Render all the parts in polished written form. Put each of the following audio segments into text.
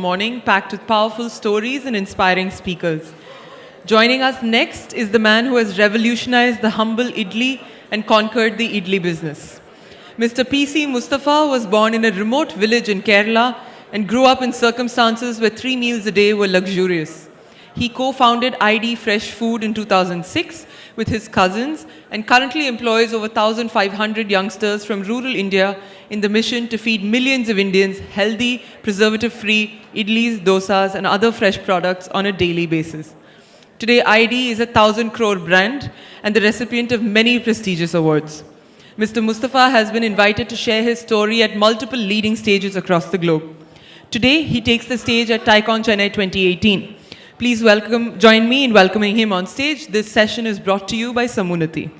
Morning packed with powerful stories and inspiring speakers. Joining us next is the man who has revolutionized the humble idli and conquered the idli business. Mr. PC Mustafa was born in a remote village in Kerala and grew up in circumstances where 3 meals a day were luxurious. He co-founded ID Fresh Food in 2006 with his cousins and currently employs over 1,500 youngsters from rural India in the mission to feed millions of Indians healthy, preservative-free idlis, dosas and other fresh products on a daily basis. Today, ID is a 1,000 crore brand and the recipient of many prestigious awards. Mr. Mustafa has been invited to share his story at multiple leading stages across the globe. Today, he takes the stage at TiCon Chennai 2018. Please join me in welcoming him on stage. This session is brought to you by Samunati.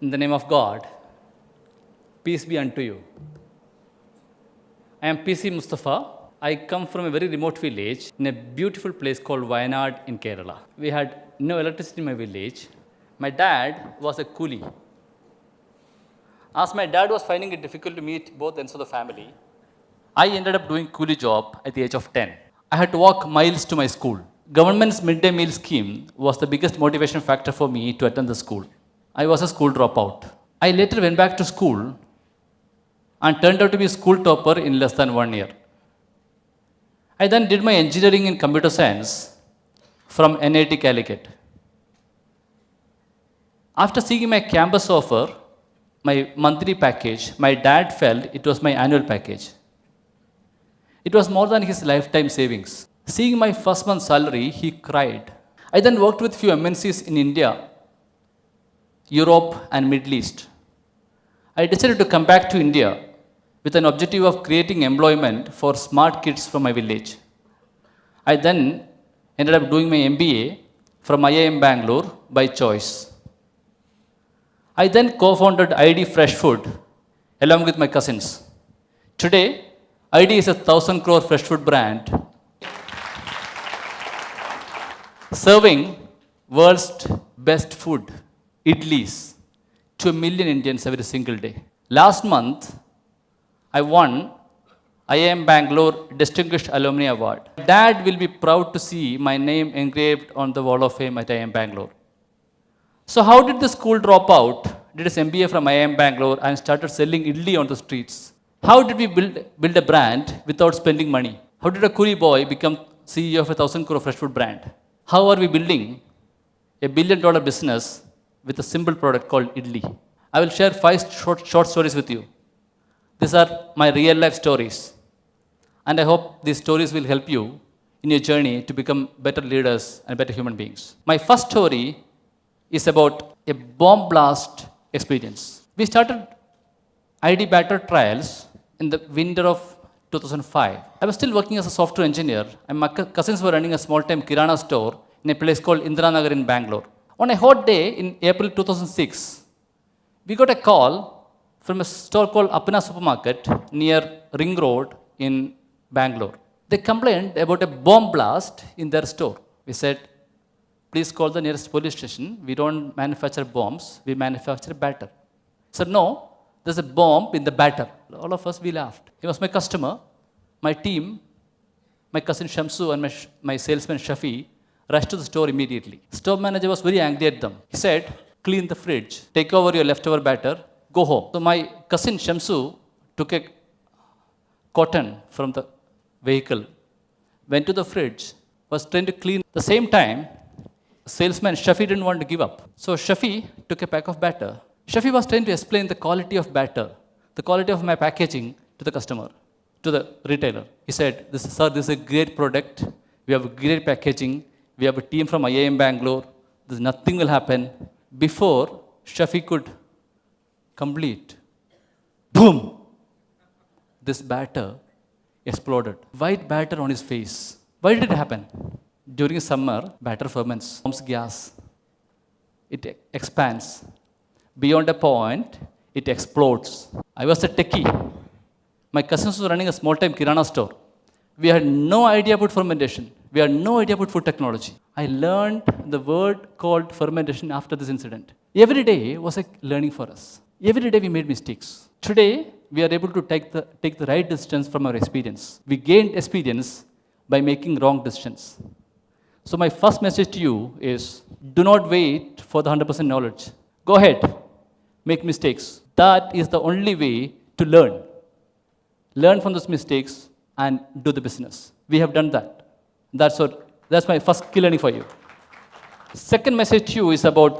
In the name of God, peace be unto you. I am PC Mustafa. I come from a very remote village in a beautiful place called Wayanad in Kerala. We had no electricity in my village. My dad was a coolie. As my dad was finding it difficult to meet both ends of the family, I ended up doing coolie job at the age of 10. I had to walk miles to my school. Government's midday meal scheme was the biggest motivation factor for me to attend the school. I was a school dropout. I later went back to school and turned out to be a school topper in less than 1 year. I then did my engineering in computer science from NIT Calicut. After seeing my campus offer, my monthly package, my dad felt it was my annual package. It was more than his lifetime savings. Seeing my first month's salary, he cried. I then worked with few MNCs in India, Europe and Middle East. I decided to come back to India with an objective of creating employment for smart kids from my village. I then ended up doing my MBA from IIM Bangalore by choice. I then co-founded ID Fresh Food along with my cousins. Today, ID is a 1,000 crore fresh food brand serving world's best food, idlis, to 1 million Indians every single day. Last month, I won IIM Bangalore Distinguished Alumni Award. Dad will be proud to see my name engraved on the wall of fame at IIM Bangalore. So how did the school drop out, did his MBA from IIM Bangalore and started selling idli on the streets? How did we build a brand without spending money? How did a coolie boy become CEO of a 1,000 crore fresh food brand? How are we building a $1 billion business with a simple product called idli? I will share 5 short stories with you. These are my real life stories. And I hope these stories will help you in your journey to become better leaders and better human beings. My first story is about a bomb blast experience. We started ID batter trials in the winter of 2005. I was still working as a software engineer and my cousins were running a small-time kirana store in a place called Indiranagar in Bangalore. On a hot day in April 2006, we got a call from a store called Apna Supermarket near Ring Road in Bangalore. They complained about a bomb blast in their store. We said, please call the nearest police station. We don't manufacture bombs, we manufacture batter. He said, no, there's a bomb in the batter. All of us, we laughed. He was my customer. My team, my cousin Shamsu and my salesman Shafi rushed to the store immediately. Store manager was very angry at them. He said, clean the fridge, take over your leftover batter, go home. So my cousin Shamsu took a cotton from the vehicle, went to the fridge, was trying to clean. At the same time, salesman Shafi didn't want to give up. So Shafi took a pack of batter. Shafi was trying to explain the quality of batter, the quality of my packaging to the customer, to the retailer. He said, Sir, this is a great product. We have great packaging. We have a team from IIM Bangalore. Nothing will happen. Before Shafi could complete, boom, this batter exploded. White batter on his face. Why did it happen? During summer, batter ferments, forms gas. It expands. Beyond a point, it explodes. I was a techie. My cousins were running a small-time kirana store. We had no idea about fermentation. We had no idea about food technology. I learned the word called fermentation after this incident. Every day was a learning for us. Every day we made mistakes. Today, we are able to take the right decisions from our experience. We gained experience by making wrong decisions. So my first message to you is, do not wait for the 100% knowledge. Go ahead, make mistakes. That is the only way to learn. Learn from those mistakes and do the business. We have done that. That's my first key learning for you. Second message to you is about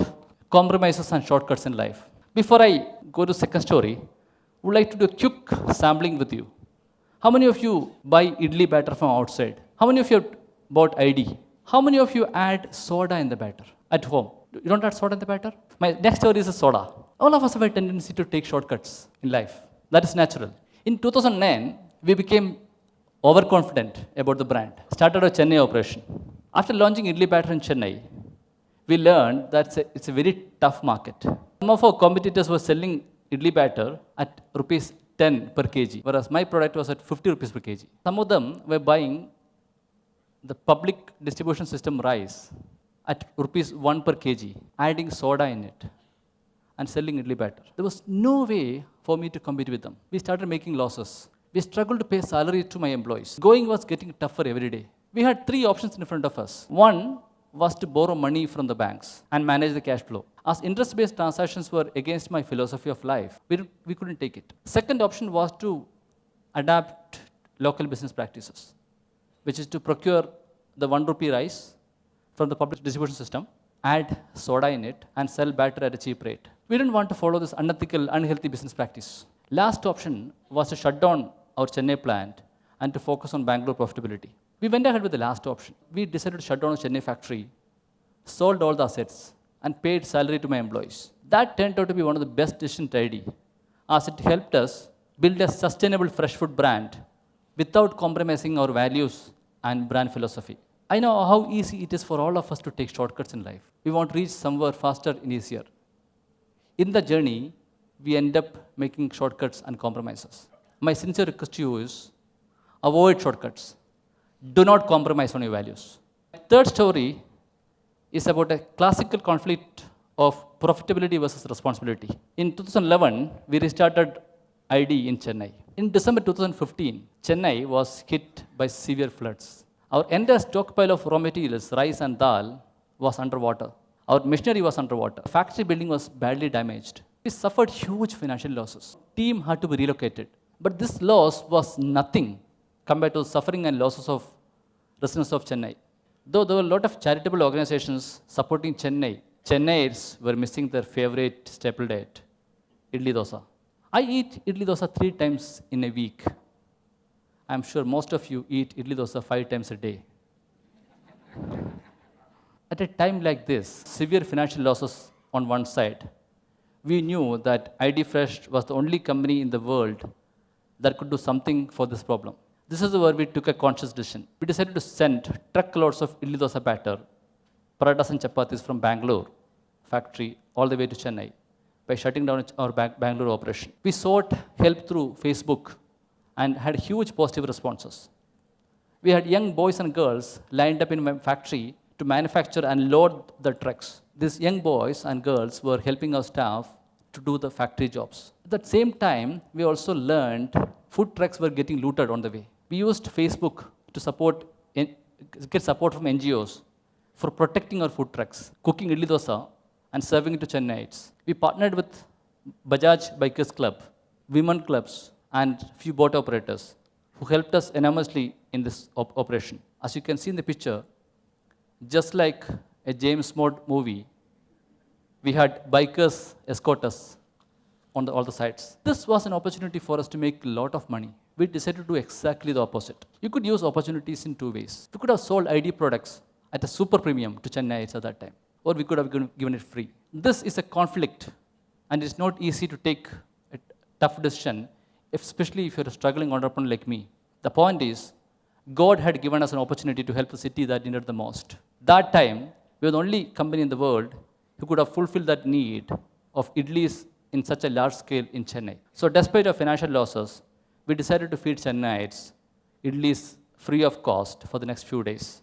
compromises and shortcuts in life. Before I go to second story, I would like to do a quick sampling with you. How many of you buy idli batter from outside? How many of you bought ID? How many of you add soda in the batter at home? You don't add soda in the batter? My next story is a soda. All of us have a tendency to take shortcuts in life. That is natural. In 2009, we became overconfident about the brand. Started a Chennai operation. After launching idli batter in Chennai, we learned that it's a very tough market. Some of our competitors were selling idli batter at rupees 10 per kg, whereas my product was at 50 rupees per kg. Some of them were buying the public distribution system rice at rupees 1 per kg, adding soda in it and selling idli batter. There was no way for me to compete with them. We started making losses. We struggled to pay salary to my employees. Going was getting tougher every day. We had three options in front of us. One was to borrow money from the banks and manage the cash flow. As interest-based transactions were against my philosophy of life, we couldn't take it. Second option was to adapt local business practices, which is to procure the 1 rupee rice from the public distribution system, add soda in it, and sell batter at a cheap rate. We didn't want to follow this unethical, unhealthy business practice. Last option was to shut down our Chennai plant and to focus on Bangalore profitability. We went ahead with the last option. We decided to shut down our Chennai factory, sold all the assets, and paid salary to my employees. That turned out to be one of the best decisions I did, as it helped us build a sustainable fresh food brand without compromising our values and brand philosophy. I know how easy it is for all of us to take shortcuts in life. We want to reach somewhere faster and easier. In the journey, we end up making shortcuts and compromises. My sincere request to you is, avoid shortcuts. Do not compromise on your values. Third story is about a classical conflict of profitability versus responsibility. In 2011, we restarted ID in Chennai. In December 2015, Chennai was hit by severe floods. Our entire stockpile of raw materials, rice and dal, was underwater. Our machinery was underwater. The factory building was badly damaged. We suffered huge financial losses. Team had to be relocated. But this loss was nothing compared to the suffering and losses of residents of Chennai. Though there were a lot of charitable organizations supporting Chennai, Chennaites were missing their favorite staple diet, idli dosa. I eat idli dosa 3 times in a week. I'm sure most of you eat idli dosa 5 times a day. At a time like this, severe financial losses on one side, we knew that ID Fresh was the only company in the world that could do something for this problem. This is where we took a conscious decision. We decided to send truckloads of idli dosa batter, parathas and chapatis from Bangalore factory all the way to Chennai by shutting down our Bangalore operation. We sought help through Facebook and had huge positive responses. We had young boys and girls lined up in my factory to manufacture and load the trucks. These young boys and girls were helping our staff to do the factory jobs. At the same time, we also learned food trucks were getting looted on the way. We used Facebook to get support from NGOs for protecting our food trucks, cooking idli dosa and serving it to Chennaites. We partnered with Bajaj Bikers Club, women clubs, and few boat operators who helped us enormously in this operation. As you can see in the picture, just like a James Bond movie, we had bikers escort us on all the sides. This was an opportunity for us to make a lot of money. We decided to do exactly the opposite. You could use opportunities in two ways. We could have sold ID products at a super premium to Chennaites at that time, or we could have given it free. This is a conflict, and it's not easy to take a tough decision, especially if you're a struggling entrepreneur like me. The point is, God had given us an opportunity to help the city that needed the most. That time, we were the only company in the world who could have fulfilled that need of idlis in such a large scale in Chennai. So despite our financial losses, we decided to feed Chennaites idlis free of cost for the next few days.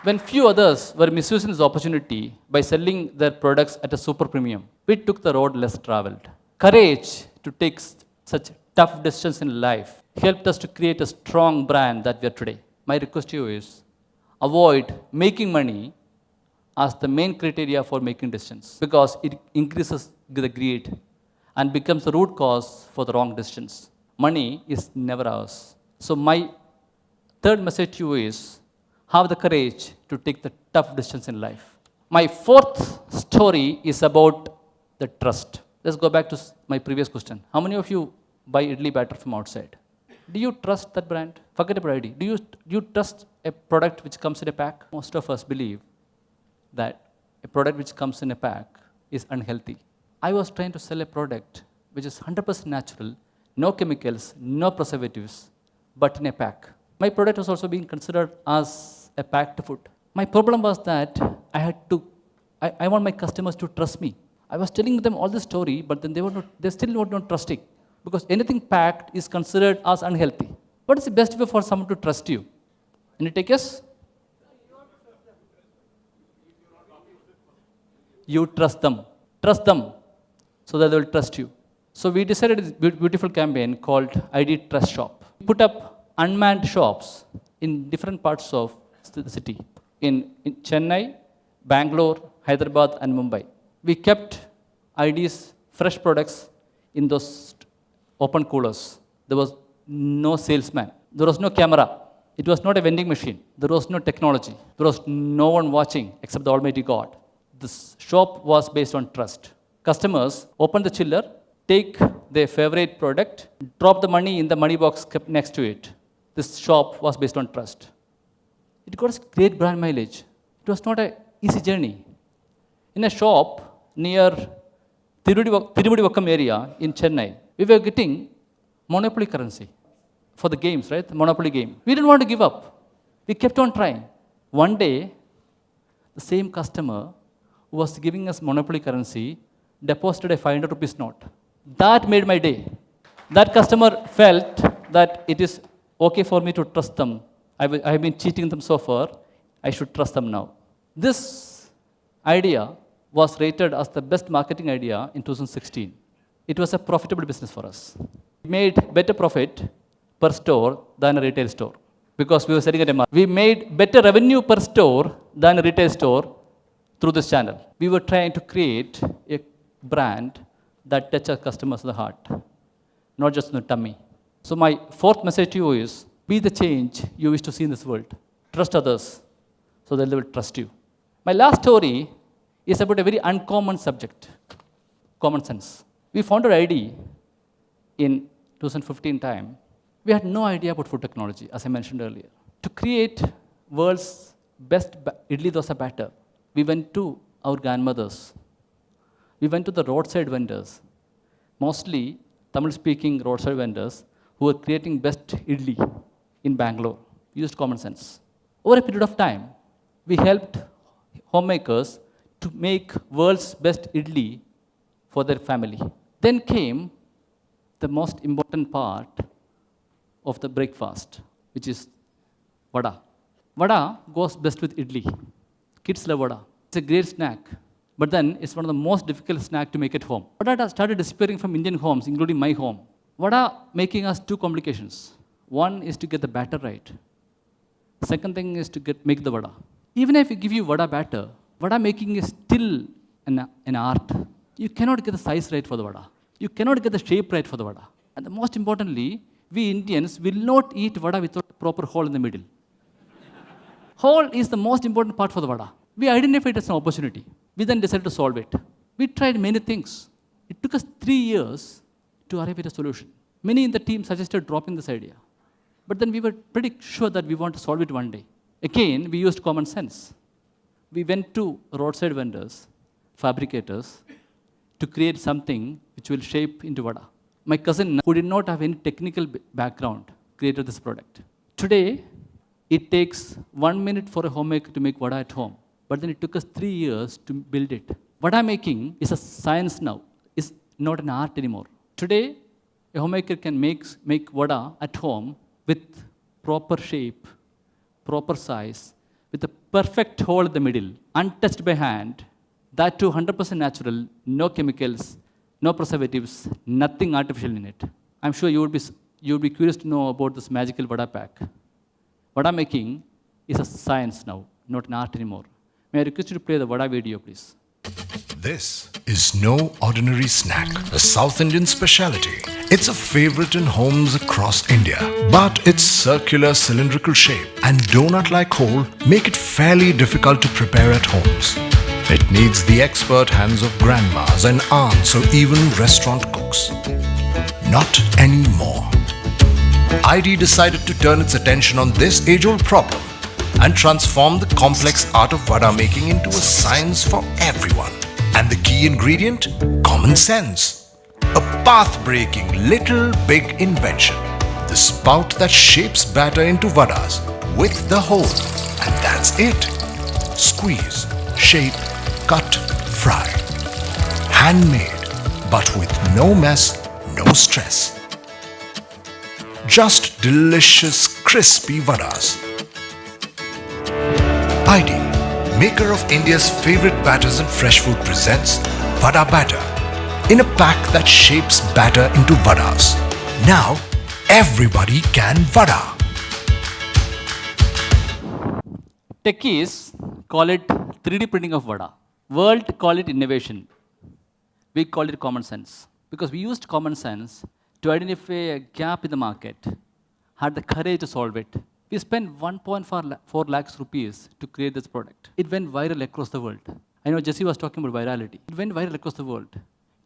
When few others were misusing this opportunity by selling their products at a super premium, we took the road less traveled. Courage to take such tough decisions in life helped us to create a strong brand that we are today. My request to you is, avoid making money as the main criteria for making decisions, because it increases the greed and becomes the root cause for the wrong decisions. Money is never ours. So my third message to you is, have the courage to take the tough decisions in life. My fourth story is about the trust. Let's go back to my previous question. How many of you buy idli batter from outside? Do you trust that brand? Forget about ID. Do you trust a product which comes in a pack? Most of us believe that a product which comes in a pack is unhealthy. I was trying to sell a product which is 100% natural, no chemicals, no preservatives, but in a pack. My product was also being considered as a packed food. My problem was that I want my customers to trust me. I was telling them all the story, but then they still were not trusting, because anything packed is considered as unhealthy. What is the best way for someone to trust you? Any takers? You trust them. Trust them so that they will trust you. So we decided this beautiful campaign called ID Trust Shop. We put up unmanned shops in different parts of the city, in Chennai, Bangalore, Hyderabad, and Mumbai. We kept ID's fresh products in those open coolers. There was no salesman. There was no camera. It was not a vending machine. There was no technology. There was no one watching except the Almighty God. This shop was based on trust. Customers open the chiller, take their favorite product, drop the money in the money box kept next to it. This shop was based on trust. It got us great brand mileage. It was not an easy journey. In a shop near Tirumudi area in Chennai, we were getting monopoly currency for the games, right? The monopoly game. We didn't want to give up. We kept on trying. One day, the same customer who was giving us monopoly currency deposited a 500 rupees note. That made my day. That customer felt that it is okay for me to trust them. I have been cheating them so far. I should trust them now. This idea was rated as the best marketing idea in 2016. It was a profitable business for us. We made better profit per store than a retail store, because we were selling at a market. We made better revenue per store than a retail store through this channel. We were trying to create a brand that touches our customers in the heart, not just in the tummy. So my fourth message to you is, be the change you wish to see in this world. Trust others so that they will trust you. My last story is about a very uncommon subject, common sense. We founded ID in 2015 time. We had no idea about food technology, as I mentioned earlier. To create world's best idli dosa batter, we went to our grandmothers. We went to the roadside vendors, mostly Tamil-speaking roadside vendors who were creating best idli in Bangalore. We used common sense. Over a period of time, we helped homemakers to make world's best idli for their family. Then came the most important part of the breakfast, which is vada. Vada goes best with idli. Kids love vada. It's a great snack, but then it's one of the most difficult snacks to make at home. Vada started disappearing from Indian homes, including my home. Vada making us two complications. One is to get the batter right. Second thing is to make the vada. Even if we give you vada batter, vada making is still an art. You cannot get the size right for the vada. You cannot get the shape right for the vada. And the most importantly, we Indians will not eat vada without a proper hole in the middle. Hole is the most important part for the vada. We identified it as an opportunity. We then decided to solve it. We tried many things. It took us 3 years to arrive at a solution. Many in the team suggested dropping this idea. But then we were pretty sure that we want to solve it one day. Again, we used common sense. We went to roadside vendors, fabricators, to create something which will shape into vada. My cousin, who did not have any technical background, created this product. Today, it takes 1 minute for a homemaker to make vada at home. But then it took us 3 years to build it. Vada making is a science now. It's not an art anymore. Today, a homemaker can make vada at home with proper shape, proper size, with a perfect hole in the middle, untouched by hand, that too 100% natural, no chemicals, no preservatives, nothing artificial in it. I'm sure you would be curious to know about this magical vada pack. Vada making is a science now, not an art anymore. May I request you to play the vada video, please? This is no ordinary snack, a South Indian speciality. It's a favorite in homes across India. But its circular cylindrical shape and donut-like hole make it fairly difficult to prepare at homes. It needs the expert hands of grandmas and aunts or even restaurant cooks. Not anymore. ID decided to turn its attention on this age-old problem and transform the complex art of vada making into a science for everyone. And the key ingredient? Common sense. A path-breaking little big invention. The spout that shapes batter into vadas with the hole. And that's it. Squeeze, shape, cut, fry. Handmade, but with no mess, no stress. Just delicious, crispy vadas. ID, maker of India's favorite batters and fresh food, presents Vada Batter in a pack that shapes batter into vadas. Now, everybody can vada. Techies call it 3D printing of vada. World call it innovation. We call it common sense. Because we used common sense to identify a gap in the market, had the courage to solve it. We spent 1.4 lakhs rupees to create this product. It went viral across the world. I know Jesse was talking about virality. It went viral across the world.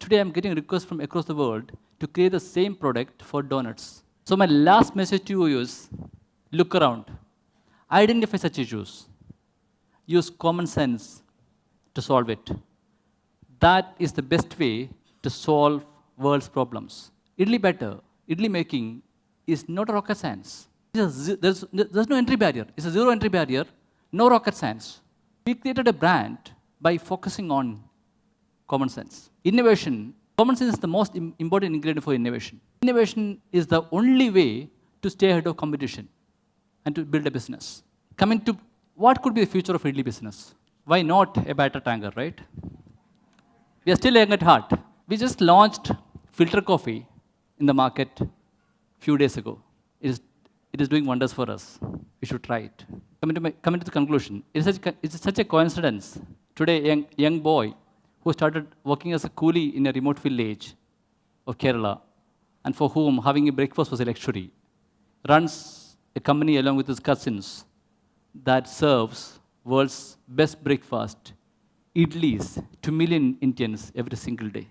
Today I'm getting requests from across the world to create the same product for donuts. So my last message to you is, look around. Identify such issues. Use common sense to solve it. That is the best way to solve world's problems. Idli batter, idli making is not rocket science. There's no entry barrier. It's a zero entry barrier, no rocket science. We created a brand by focusing on common sense. Innovation, common sense is the most important ingredient for innovation. Innovation is the only way to stay ahead of competition and to build a business. Coming to what could be the future of idli business? Why not a batter tanker, right? We are still young at heart. We just launched filter coffee in the market a few days ago. It is doing wonders for us. We should try it. Coming to the conclusion, it's such a coincidence. Today, a young boy who started working as a coolie in a remote village of Kerala, and for whom having a breakfast was a luxury, runs a company along with his cousins that serves world's best breakfast, idlis, to million Indians every single day.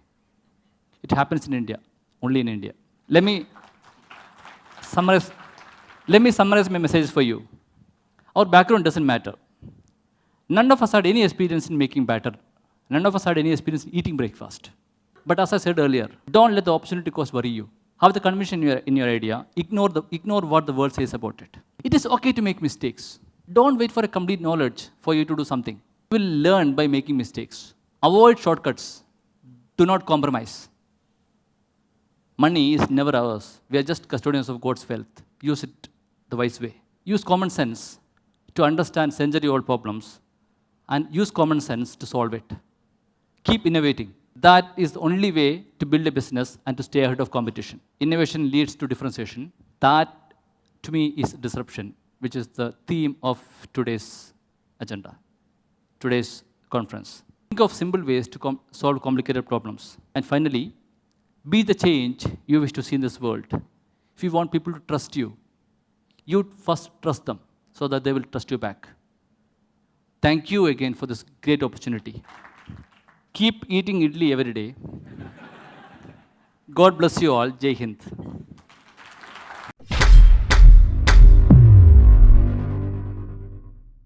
It happens in India, only in India. Let me summarize my messages for you. Our background doesn't matter. None of us had any experience in making batter. None of us had any experience in eating breakfast. But as I said earlier, don't let the opportunity cost worry you. Have the conviction in your idea. Ignore what the world says about it. It is okay to make mistakes. Don't wait for a complete knowledge for you to do something. You will learn by making mistakes. Avoid shortcuts. Do not compromise. Money is never ours. We are just custodians of God's wealth. Use it the wise way. Use common sense to understand century-old problems and use common sense to solve it. Keep innovating. That is the only way to build a business and to stay ahead of competition. Innovation leads to differentiation. That, to me, is disruption, which is the theme of today's agenda, today's conference. Think of simple ways to solve complicated problems. And finally, be the change you wish to see in this world. If you want people to trust you, you first trust them so that they will trust you back. Thank you again for this great opportunity. Keep eating idli every day. God bless you all. Jai Hind.